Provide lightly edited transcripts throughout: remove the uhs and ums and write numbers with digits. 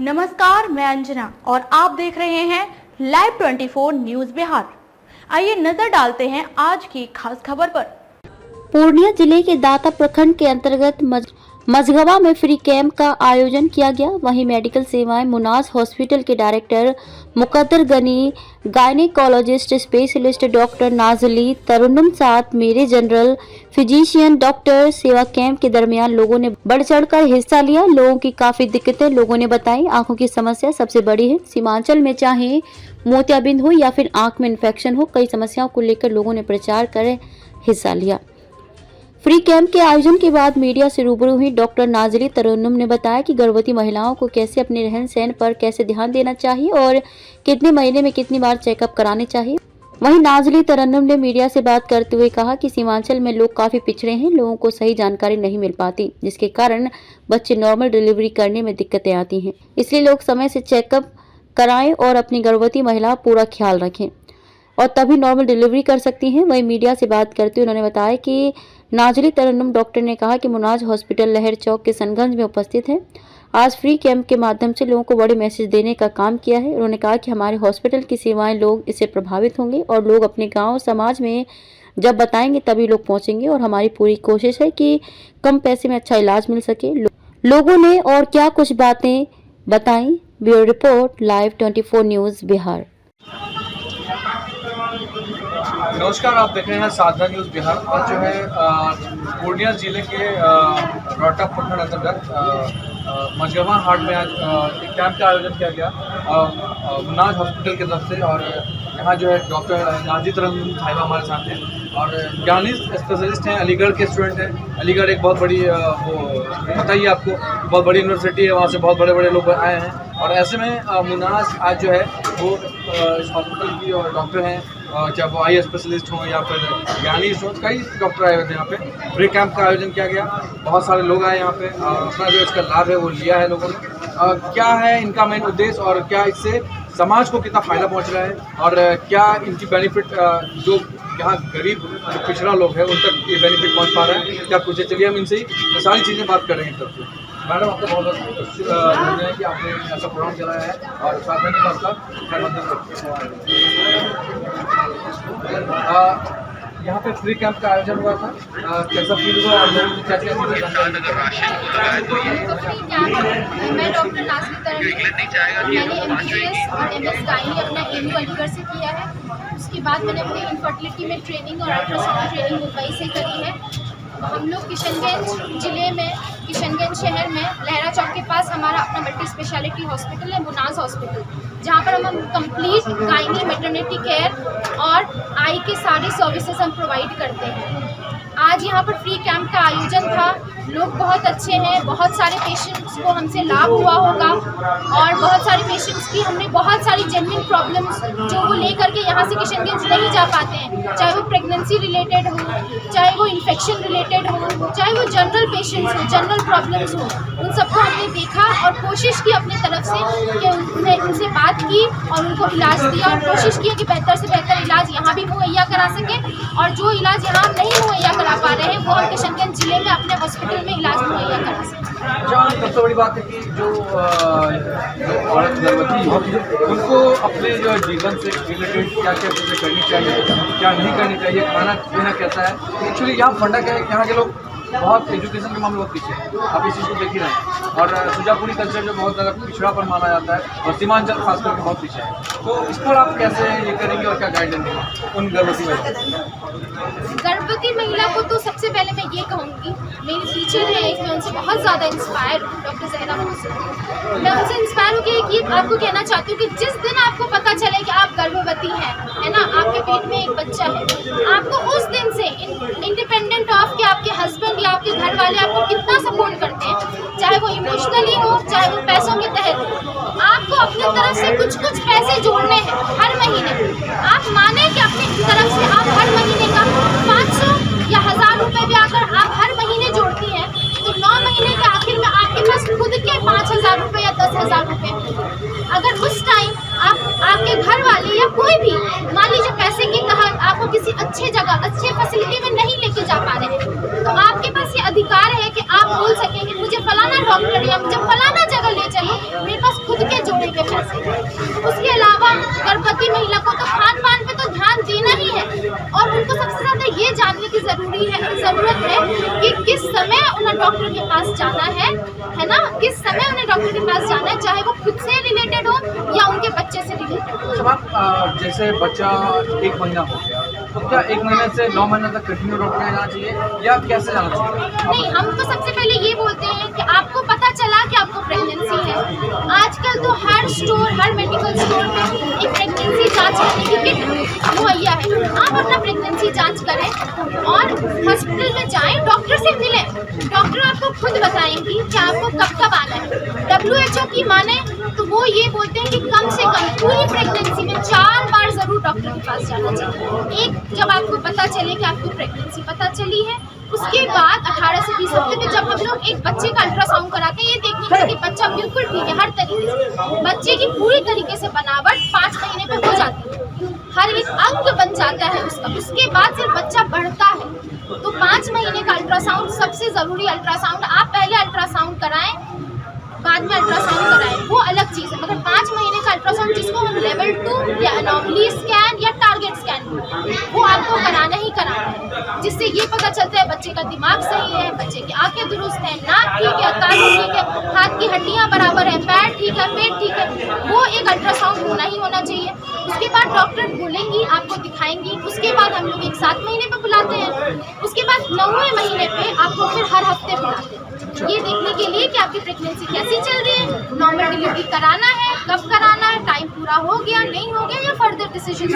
नमस्कार, मैं अंजना और आप देख रहे हैं लाइव 24 न्यूज बिहार। आइए नजर डालते हैं आज की खास खबर पर। पूर्णिया जिले के दाता प्रखंड के अंतर्गत मझगवा में फ्री कैंप का आयोजन किया गया। वहीं मेडिकल सेवाएं मुनाज हॉस्पिटल के डायरेक्टर मुकद्दर Ghani, gynaecologist specialist doctor Nazli तरन्नुम साथ मेरे जनरल फिजिशियन डॉक्टर सेवा कैंप के दरमियान लोगों ने बढ़ चढ़कर हिस्सा लिया। लोगों की काफी दिक्कतें लोगों ने बताई। आंखों की समस्या सबसे बड़ी है। सीमांचल में चाहे मोतियाबिंद हो या फिर आंख में इन्फेक्शन हो, कई समस्याओं को लेकर लोगों ने प्रचार कर हिस्सा लिया। फ्री कैंप के आयोजन के बाद मीडिया से रूबरू हुई डॉक्टर नाजली तरन्नुम ने बताया कि गर्भवती महिलाओं को कैसे अपने रहन सहन पर कैसे ध्यान देना चाहिए और कितने महीने में कितनी बार चेकअप कराने चाहिए। वहीं नाजली तरन्नुम ने मीडिया से बात करते हुए कहा कि सीमांचल में लोग काफी पिछड़े हैं, लोगों को सही जानकारी नहीं मिल पाती, जिसके कारण बच्चे नॉर्मल डिलीवरी करने में दिक्कतें आती हैं। इसलिए लोग समय से चेकअप कराएं और अपनी गर्भवती महिला पूरा ख्याल रखें और तभी नॉर्मल डिलीवरी कर सकती हैं। वहीं मीडिया से बात करते हुए उन्होंने बताया कि नाजली तरन्नुम डॉक्टर ने कहा कि मुनाज हॉस्पिटल लहर चौक के सनगंज में उपस्थित है। आज फ्री कैंप के माध्यम से लोगों को बड़े मैसेज देने का काम किया है। उन्होंने कहा कि हमारे हॉस्पिटल की सेवाएं लोग इससे प्रभावित होंगे और लोग अपने गांव समाज में जब बताएंगे तभी लोग पहुंचेंगे और हमारी पूरी कोशिश है कि कम पैसे में अच्छा इलाज मिल सके। लोगों ने और क्या कुछ बातें बताई। Bureau report live 24 news Bihar. नमस्कार, आप देख रहे हैं साधना न्यूज़ बिहार। आज जो है पूर्णिया जिले के रोहटा प्रखंड अंतर्गत मझगवा हाट में आज एक कैंप का आयोजन किया गया मुनाज हॉस्पिटल की तरफ से। और यहाँ जो है डॉक्टर नाजली तरन्नुम साहिबा हमारे साथ हैं और ज्ञानी स्पेशलिस्ट हैं, अलीगढ़ के स्टूडेंट हैं। अलीगढ़ एक बहुत बड़ी वो पता ही आपको, बहुत बड़ी यूनिवर्सिटी है, वहाँ से बहुत बड़े बड़े लोग आए हैं। और ऐसे में मुनाज आज जो है वो इस हॉस्पिटल की डॉक्टर हैं, चाहे वो आई स्पेशलिस्ट हों या फिर ज्ञानी हों, कई डॉक्टर आए हुए थे। यहाँ पे फ्री कैंप का आयोजन किया गया, बहुत सारे लोग आए यहाँ पे और अपना जो इसका लाभ है वो लिया है लोगों ने। क्या है इनका मेन उद्देश्य और क्या इससे समाज को कितना फ़ायदा पहुँच रहा है और क्या इनकी बेनिफिट जो यहाँ गरीब जो पिछड़ा लोग हैं उन तक ये बेनिफिट पहुँच पा रहा है, क्या कुछ है। चलिए हम इनसे ही सारी चीज़ें बात करेंगे तरफ से। मैडम, आपका बहुत बहुत धन्यवाद है कि आपने ऐसा प्रोग्राम चलाया है और साथ में आपका यहाँ पे फ्री कैंप का आयोजन हुआ था, कैसा फील हुआ और लोगों को क्या क्या मैं डॉक्टर नाजली तरन्नुम, मैंने MBBS और MS गायनी अपना AMU अलीगढ़ से किया है। उसके बाद मैंने अपनी इनफर्टिलिटी में ट्रेनिंग और अल्ट्रासाउंड ट्रेनिंग मुंबई से करी है। हम लोग किशनगंज जिले में, किशनगंज शहर में लहरा चौक के पास हमारा अपना मल्टी स्पेशलिटी हॉस्पिटल है, मुनाज हॉस्पिटल, जहाँ पर हम कंप्लीट गायनी मैटरनिटी केयर और आई के सारे सर्विसेज हम प्रोवाइड करते हैं। आज यहाँ पर फ्री कैंप का आयोजन था। लोग बहुत अच्छे हैं, बहुत सारे पेशेंट्स को हमसे लाभ हुआ होगा और बहुत सारे पेशेंट्स की हमने बहुत सारी जेन्युइन प्रॉब्लम्स जो वो लेकर के यहाँ से किशनगंज नहीं जा पाते हैं, चाहे वो प्रेगनेंसी रिलेटेड हो, चाहे वो इन्फेक्शन रिलेटेड हो, चाहे वो जनरल पेशेंट्स हो, जनरल प्रॉब्लम्स हो, उन सबको हमने देखा और कोशिश की अपनी तरफ से कि उनसे बात की और उनको इलाज दिया और कोशिश की कि बेहतर से बेहतर इलाज यहाँ भी मुहैया करा सकें और जो इलाज यहाँ नहीं मुहैया करा पा रहे हैं वो हम किशनगंज जिले में अपने हॉस्पिटल में इलाज मुहैया करा सकें। सबसे बड़ी बात है कि जो औरत गर्भवती हो उनको अपने जो जीवन से रिलेटेड क्या क्या चीज़ें करनी चाहिए, क्या नहीं करनी चाहिए, खाना पीना कैसा है। एक्चुअली यहाँ फंडा क्या है, यहाँ के लोग बहुत एजुकेशन के मामले बहुत पीछे हैं, आप इस चीज़ को देख ही रहे हैं। और सुजापुरी कल्चर जो बहुत ज़्यादा पिछड़ा पर माना जाता है और सीमांचल खास करके बहुत पीछे है, तो इस पर आप कैसे ये करेंगे और क्या गाइडेंस देंगे उन गर्भवती महिला को? तो सबसे पहले मैं ये कहूँगी, मेरी टीचर है एक, मैं उनसे बहुत ज़्यादा इंस्पायर हूँ, डॉक्टर ज़हरा मुंशी। मैं उनसे इंस्पायर होकर एक ये आपको कहना चाहती हूँ कि जिस दिन आपको पता चले कि आप गर्भवती हैं, है ना, आपके पेट में एक बच्चा है, आपको उस दिन से इंडिपेंडेंट ऑफ कि आपके हस्बैंड या आपके घर वाले आपको कितना सपोर्ट करते हैं, चाहे वो इमोशनली हो चाहे वो पैसों के तहत हो, आपको अपनी तरफ से कुछ कुछ पैसे जोड़ने हैं हर महीने। आप माने कि अपनी तरफ से आप हर महीने का 500 या 1000 रुपये भी अगर आप हर महीने जोड़ती हैं तो 9 महीने के आखिर में आपके पास खुद के 5000 रुपये या 10,000 रुपये। अगर उस टाइम आपके घर वाले या कोई भी मान लीजिए पैसे की तहत आपको किसी अच्छे जगह अच्छे फैसिलिटी में नहीं लेके जा पा रहे हैं, तो आपके पास ये अधिकार है कि आप बोल सकें कि मुझे फलाना डॉक्टर या मुझे फलाना जगह ले चलो, मेरे पास खुद से। उसके अलावा गर्भवती महिला को तो खान पान पे तो ध्यान देना ही है, और उनको सबसे ज़्यादा ये जानने की ज़रूरत है कि किस समय उन्हें डॉक्टर के पास जाना है ना, किस समय उन्हें डॉक्टर के पास जाना है, चाहे वो खुद से रिलेटेड हो या उनके बच्चे से रिलेटेड हो। अच्छा मैम, जैसे बच्चा 1 महीना हो गया तो क्या 1 महीने से 9 महीने तक कंटिन्यू डॉक्टर के जाना चाहिए या कैसे जाना चाहिए? नहीं, हम तो सबसे पहले ये बोलते हैं कि आपको पता चला कि आपको प्रेगनेंसी है, आजकल तो हर स्टोर, हर मेडिकल स्टोर में एक प्रेगनेंसी जांच करने की किट मुहैया है। आप अपना प्रेगनेंसी जांच करें और हॉस्पिटल में जाएं, डॉक्टर से मिलें। डॉक्टर आपको खुद बताएंगी कि आपको कब कब आना है। WHO की माने तो वो ये बोलते हैं कि कम से कम पूरी प्रेगनेंसी में 4 बार ज़रूर डॉक्टर के पास जाना चाहिए। एक, जब आपको पता चले कि आपको प्रेगनेंसी पता चली है, उसके बाद 18 से 20 हफ्ते में जब हम लोग एक बच्चे का अल्ट्रासाउंड कराते हैं, ये देखने के लिए कि बच्चा बिल्कुल ठीक है हर तरीके से, बच्चे की पूरी तरीके से बनावट 5 महीने पे हो जाती है, हर एक अंग बन जाता है उसका। उसके बाद फिर बच्चा बढ़ता है, तो 5 महीने का अल्ट्रासाउंड सबसे ज़रूरी अल्ट्रासाउंड। आप पहले अल्ट्रासाउंड कराएं, बाद में अल्ट्रासाउंड कराएं, वो अलग चीज़ है, मगर 5 महीने का अल्ट्रासाउंड जिसको हम लेवल 2 या एनोमली स्कैन या टारगेट स्कैन वो आपको कराना ही कराना है, जिससे ये पता चलता है बच्चे का दिमाग सही है, बच्चे की आंखें दुरुस्त हैं, नाक ठीक है, कान ठीक है, हाथ की हड्डियाँ बराबर है, पैर ठीक है, पेट ठीक है, वो एक अल्ट्रासाउंड होना ही होना चाहिए। उसके बाद डॉक्टर बोलेंगी, आपको दिखाएंगी, उसके बाद हम लोग एक 7 महीने पे बुलाते हैं, उसके बाद 9वें महीने पे आपको फिर हर हफ्ते बुलाते हैं, ये देखने के लिए कि आपकी प्रेगनेंसी कैसी चल रही है, नॉर्मल डिलीवरी कराना है, कब कराना है, टाइम पूरा हो गया नहीं हो गया, या फर्दर डिसीजन।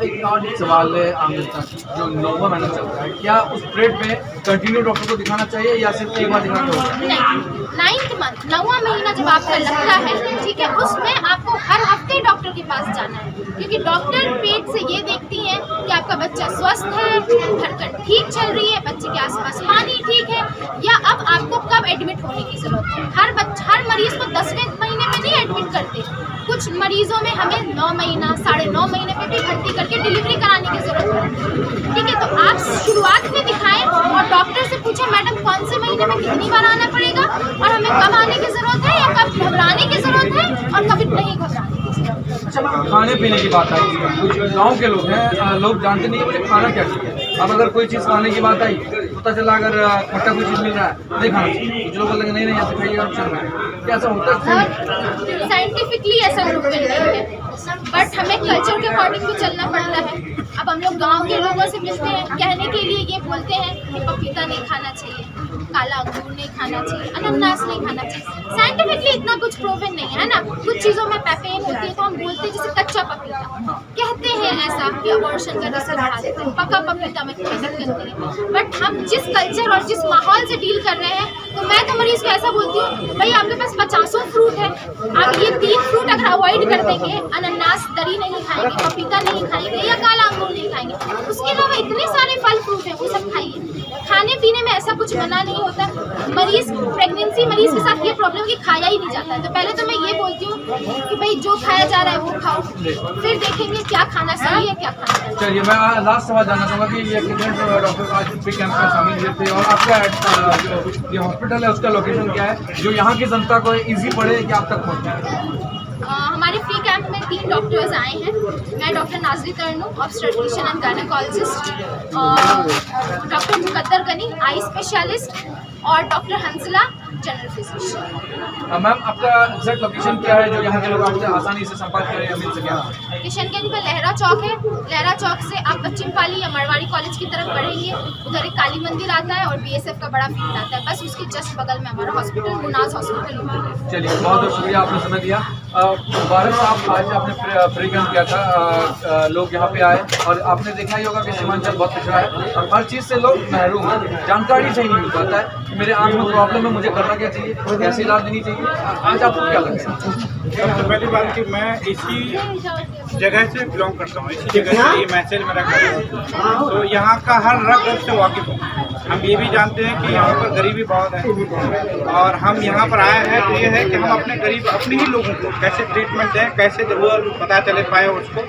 एक और सवाल है आमिर का, जो 9वां महीना चल रहा है, क्या उस पीरियड में कंटिन्यू डॉक्टर को दिखाना चाहिए या सिर्फ एक बार दिखाना होगा? नहीं, 9th मंथ 9वां महीना जब आपका लगता है, ठीक है, उसमें आपको हर हफ्ते डॉक्टर के पास जाना है, क्योंकि डॉक्टर पेट से ये देखती हैं कि आपका बच्चा स्वस्थ है, धड़कन ठीक चल रही है, बच्चे के आसपास पानी ठीक है, या अब आपको कब एडमिट होने की जरूरत है। हर मरीज को 10वें महीने में नहीं एडमिट करते, कुछ मरीजों में हमें 9 महीना 9.5 महीने पे भी भर्ती करके डिलीवरी कराने की जरूरत है, ठीक है। तो आप शुरुआत में दिखाएं और डॉक्टर से पूछें, मैडम कौन से महीने में कितनी बार आना पड़ेगा और हमें कब आने की जरूरत है, या कब घबराने की जरूरत है और कभी नहीं घबराने की जरूरत है। अच्छा, खाने पीने की बात आई, कुछ गांव के लोग हैं, लोग जानते नहीं है मुझे खाना क्या चाहिए। अब अगर कोई चीज़ खाने की बात आई, पता चला अगर खट्टा कोई चीज़ मिल रहा है नहीं खाना चाहिए, कुछ लोग बोलेंगे नहीं ऐसे खाइए और चल रहा है, क्या ऐसा होता है? साइंटिफिकली ऐसा प्रूवन नहीं है, बट हमें कल्चर के अकॉर्डिंग भी चलना पड़ता है। अब हम लोग गांव के लोगों से मिलते हैं, कहने के लिए ये बोलते हैं कि पपीता नहीं खाना चाहिए, काला अंगूर नहीं खाना चाहिए, अनानास नहीं खाना चाहिए। साइंटिफिकली इतना कुछ प्रूवन नहीं है ना, कुछ चीज़ों में पैपेन होती है तो हम बोलते हैं जैसे कच्चा पपीता, कहते हैं ऐसा कि अबॉर्शन का रिस्क बढ़ा देते हैं, पका पपीता में इज्जत करते हैं। बट हम जिस कल्चर और जिस माहौल से डील कर रहे हैं, तो मैं तो मरीज को ऐसा बोलती हूँ, भाई आपके पास 50 फ्रूट है, आप ये 3 फ्रूट अगर अवॉइड कर देंगे, अनानास दरी नहीं खाएंगे, पपीता नहीं खाएंगे या काला अंगूर नहीं खाएंगे, उसके अलावा इतने सारे फल फ्रूट हैं वो सब खाइए। खाने पीने में ऐसा कुछ मना नहीं होता। प्रेगनेंसी मरीज के साथ ये प्रॉब्लम कि खाया ही नहीं जाता है, तो पहले तो मैं ये बोलती हूँ कि भाई जो खाया जा रहा है वो खाओ, फिर देखेंगे क्या खाना सही है क्या खाना है। चलिए, मैं लास्ट सवाल जानना चाहूँगा कि ये कितने डॉक्टर आज फ्री कैंप में शामिल हुए थे, और आपका जो ये हॉस्पिटल है उसका लोकेशन क्या है, जो यहाँ की जनता को ईजी पड़े कि आप तक पहुँचे? हमारे फ्री कैंप में 3 डॉक्टर्स आए हैं। मैं doctor Nazri Tarnu, obstetrician and gynaecologist, doctor Muqaddar Gani, eye specialist, और doctor Hansla, general physician. Ma'am, आपका एग्जैक्ट लोकेशन क्या है जो यहाँ के लोग आपसे आसानी से संपर्क करें या मिल सके? किशनगंज में लहरा चौक है, लहरा चौक से आप बच्चन पाली या मरवाड़ी कॉलेज की तरफ बढ़ेंगे, उधर एक काली मंदिर आता है और BSF का बड़ा फील्ड आता है, बस उसके जस्ट बगल में हमारा हॉस्पिटल मुनाज हॉस्पिटल। चलिए, बहुत बहुत शुक्रिया, आपने समय दिया। भारत साहब, आज आपने फ्री कैंप किया था, लोग यहाँ पे आए और आपने देखा ही होगा कि सीमांचल बहुत पिछड़ा है और हर चीज़ से लोग महरूम हैं, जानकारी सही नहीं मिल पाता है कि मेरे आँख में प्रॉब्लम है, मुझे करना क्या चाहिए, कैसे इलाज देनी चाहिए। आज आपको क्या लगता है? सबसे पहली बात कि मैं इसी जगह से बिलोंग करता हूँ, इसी जगह से ये मैसेज मेरा घर है, तो यहाँ का हर रग से वाकिफ हूँ। हम ये भी जानते हैं कि यहाँ पर गरीबी बहुत है और हम यहाँ पर आए हैं तो ये है कि हम अपने गरीब अपने ही लोगों को कैसे ट्रीटमेंट दें, कैसे ज़रूरत पता चले पाए उसको।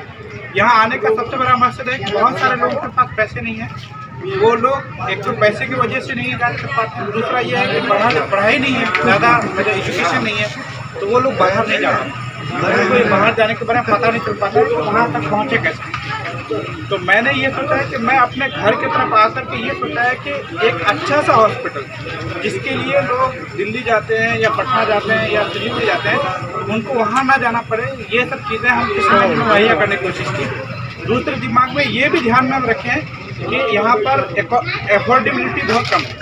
यहाँ आने का सबसे बड़ा मकसद है कि बहुत सारे लोगों के पास पैसे नहीं है, वो लोग एक तो पैसे की वजह से नहीं इलाज कर पाते, दूसरा ये है कि पढ़ाई नहीं है ज़्यादा, मतलब एजुकेशन नहीं है, तो वो लोग बाहर नहीं जाते। कोई बाहर जाने के बारे में पता नहीं चल पाता है कि वहाँ तक पहुँचे कैसे। तो मैंने ये सोचा है कि मैं अपने घर की तरफ आकर के ये सोचा है कि एक अच्छा सा हॉस्पिटल जिसके लिए लोग दिल्ली जाते हैं या पटना जाते हैं या दिल्ली जाते हैं, उनको वहाँ ना जाना पड़े, ये सब चीज़ें हम किसानों को मुहैया करने की कोशिश की। दूसरे दिमाग में ये भी ध्यान में हम रखें कि यहाँ पर एफोर्डेबिलिटी बहुत कम है,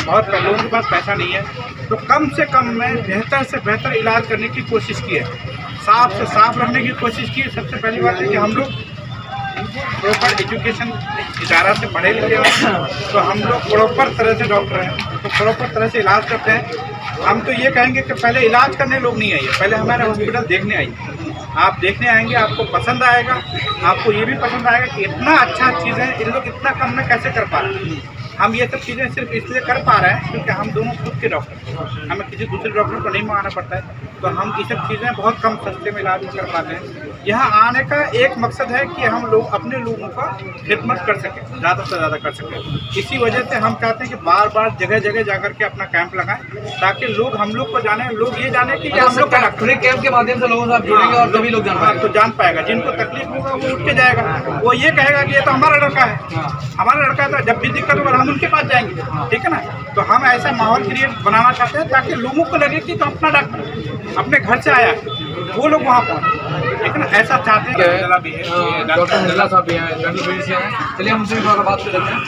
बहुत लोगों के पास पैसा नहीं है, तो कम से कम में बेहतर से बेहतर इलाज करने की कोशिश की है, साफ से साफ रखने की कोशिश की। सबसे पहली बात है कि हम लोग प्रॉपर एजुकेशन इदारा से पढ़े लिखे हैं, तो हम लोग प्रॉपर तरह से डॉक्टर हैं, तो प्रॉपर तरह से इलाज करते हैं। हम तो ये कहेंगे कि पहले इलाज करने लोग नहीं आइए, पहले हमारे हॉस्पिटल देखने आइए। आप देखने आएंगे, आपको पसंद आएगा, आपको ये भी पसंद आएगा कि इतना अच्छा चीज़ है, इन लोग इतना कम में कैसे कर पा रहे हैं। हम ये सब चीज़ें सिर्फ इसलिए कर पा रहे हैं क्योंकि हम दोनों खुद के डॉक्टर हैं, हमें किसी दूसरे डॉक्टर को नहीं मंगाना पड़ता है, तो हम ये सब चीज़ें बहुत कम सस्ते में इलाज कर पाते हैं। यहाँ आने का एक मकसद है कि हम लोग अपने लोगों का खिदमत कर सकें, ज़्यादा से ज़्यादा कर सकें। इसी वजह से हम चाहते हैं कि बार बार जगह जगह जाकर के अपना कैंप लगाएं, ताकि लोग हम लोग को जाने, लोग ये जाने कि हम लोग फ्री कैंप के माध्यम से लोगों से आप जुड़ेंगे और तभी लोग जान पाएगा। जिनको तकलीफ होगा वो उठ के जाएगा, वो ये कहेगा कि ये तो हमारा लड़का है, हमारा लड़का था, जब भी दिक्कत होगा हम उनके पास जाएंगे, ठीक है ना। तो हम ऐसा माहौल क्रिएट बनाना चाहते हैं ताकि लोगों को लगे कि तो अपना डॉक्टर अपने घर से आया, वो लोग वहाँ पहुँचे, ठीक है ना, ऐसा चाहते हैं। डॉक्टर मंडला साहब भी हैं, जनरल फिजिशियन हैं, चलिए हम उनसे भी थोड़ा बात कर लेते हैं।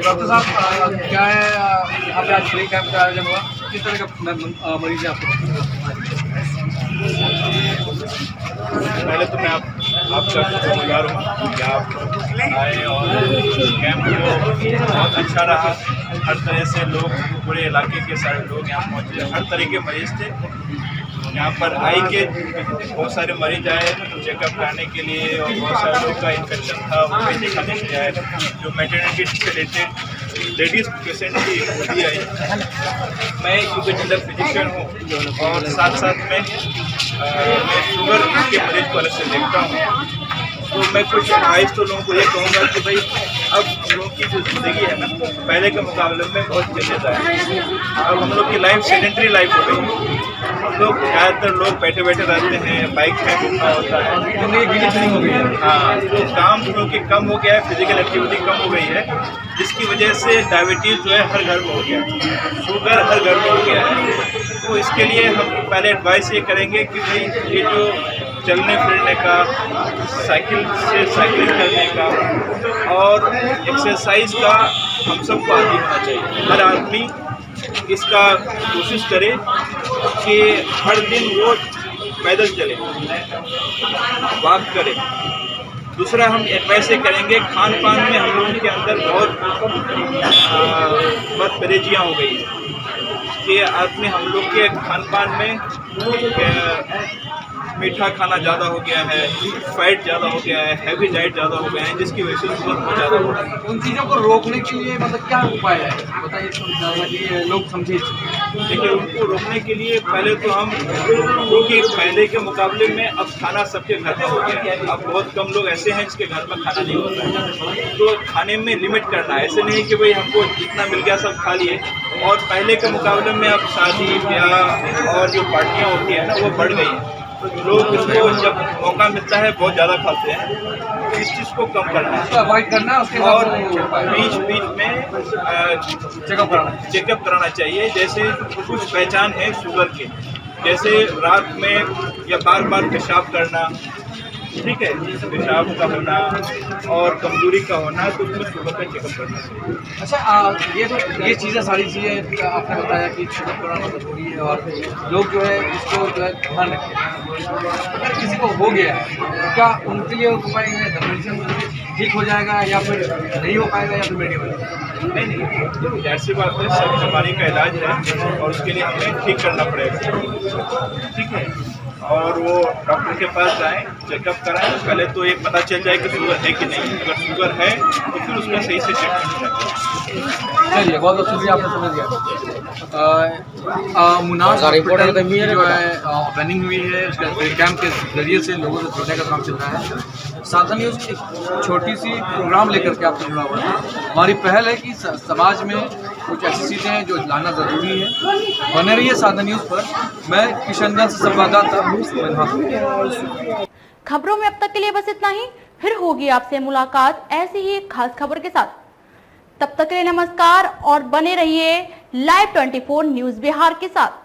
डॉक्टर साहब, क्या है यहाँ पे आज फ्री कैंप का आयोजन हुआ, किस तरह का मरीज है आपको? पहले तो मैं आपका शुक्रगुजार हूँ कि आप आए और कैंप को बहुत अच्छा रहा। हर तरह से लोग, पूरे इलाके के सारे लोग यहाँ पहुँचे, हर तरह के मरीज़ थे। यहाँ पर आई के बहुत सारे मरीज आए चेकअप कराने के लिए, और बहुत सारे लोगों का इन्फेक्शन था वो भी दिखाने के लिए आए। जो मैटरनिटी से रिलेटेड लेडीज़ पेशेंट भी आई। मैं यूपी जनरल फिजिशियन हूँ और साथ साथ में मैं शुगर के मरीज को अलग से देखता हूँ। तो मैं कुछ एडवाइस तो लोगों को ये कहूँगा कि भाई अब हम लोग की जो ज़िंदगी है ना, पहले के मुकाबले में बहुत चेंजेस आए हैं। अब हम लोग की लाइफ सेडेंटरी लाइफ हो गई। हम लोग ज़्यादातर लोग बैठे बैठे रहते हैं, बाइक में घूमना होता है, जिंदगी हो गई है। हाँ, तो काम जो कि कम हो गया है, फिजिकल एक्टिविटी कम हो गई है, जिसकी वजह से डायबिटीज़ जो है हर घर में हो गया है, शुगर हर घर में हो गया है। तो इसके लिए हम पहले एडवाइस ये करेंगे कि भाई ये जो चलने फिरने का, साइकिल से साइकिलिंग करने का और एक्सरसाइज का हम सबको आदी होना चाहिए। हर आदमी इसका कोशिश करे कि हर दिन वो पैदल चले, वॉक करे। दूसरा हम एडवाइस ये करेंगे, खान पान में हम लोगों के अंदर बहुत परहेजियाँ हो गई है कि आदमी हम लोग के खान पान में मीठा खाना ज़्यादा हो गया है, फैट ज़्यादा हो गया है, हैवी डाइट ज़्यादा हो गया है, जिसकी वजह से शुगर बहुत ज़्यादा हो रहा है। उन चीज़ों को रोकने के लिए मतलब क्या उपाय है, बताइए, कि लोग समझे। देखिए, उनको रोकने के लिए पहले तो हम, क्योंकि पहले के मुकाबले में अब खाना सबके घर में हो गया है। अब बहुत कम लोग ऐसे हैं जिसके घर में खाना नहीं होता है, तो खाने में लिमिट करना है। ऐसे नहीं कि भाई हमको जितना मिल गया सब खा लिए। और पहले के मुकाबले में अब शादी ब्याह और जो पार्टियाँ होती हैं ना, वो बढ़ गई हैं, तो लोग इसको जब मौका मिलता है बहुत ज़्यादा खाते हैं। इस चीज़ को कम करना है, अवॉइड करना है। उसके और बीच में चेकअप कराना चाहिए। जैसे कुछ पहचान है शुगर के, जैसे रात में या बार बार पेशाब करना, ठीक है, पेशाब का होना और कमजोरी का होना, तो उसमें शुगर का चेकअप करना चाहिए। अच्छा, ये चीज़ें, सारी चीज़ें आपने बताया कि चेकअप कराना जरूरी है और लोग जो है इसको जो है ध्यान रखें। अगर किसी को हो गया है, क्या उनके लिए उपाय ठीक हो जाएगा या फिर नहीं हो पाएगा, या फिर मेडिकल? नहीं, जैसी बात है, सब बीमारी का इलाज है और उसके लिए हमें ठीक करना पड़ेगा, ठीक है। और वो डॉक्टर के पास जाएं, चेकअप कराएं। पहले तो ये पता चल जाए कि शुगर है कि नहीं। अगर शुगर है तो फिर उसका सही से ट्रीटमेंट करें। चलिए, बहुत बहुत शुक्रिया, आपने समझ गया। मुनाज हॉस्पिटल जो है ओपनिंग हुई है, उसका कैंप के जरिए से लोगों से जुड़ने का काम चल रहा है। साधना न्यूज़ एक छोटी सी प्रोग्राम लेकर के आपसे जुड़ा हुआ है। हमारी पहल है कि समाज में कुछ ऐसी चीज़ें हैं जो लाना ज़रूरी है। बने रहिए साधना न्यूज़ पर। मैं किशनगंज से संवाददाता। खबरों में अब तक के लिए बस इतना ही। फिर होगी आपसे मुलाकात ऐसी ही एक खास खबर के साथ। तब तक के लिए नमस्कार और बने रहिए Live 24 न्यूज़ बिहार के साथ।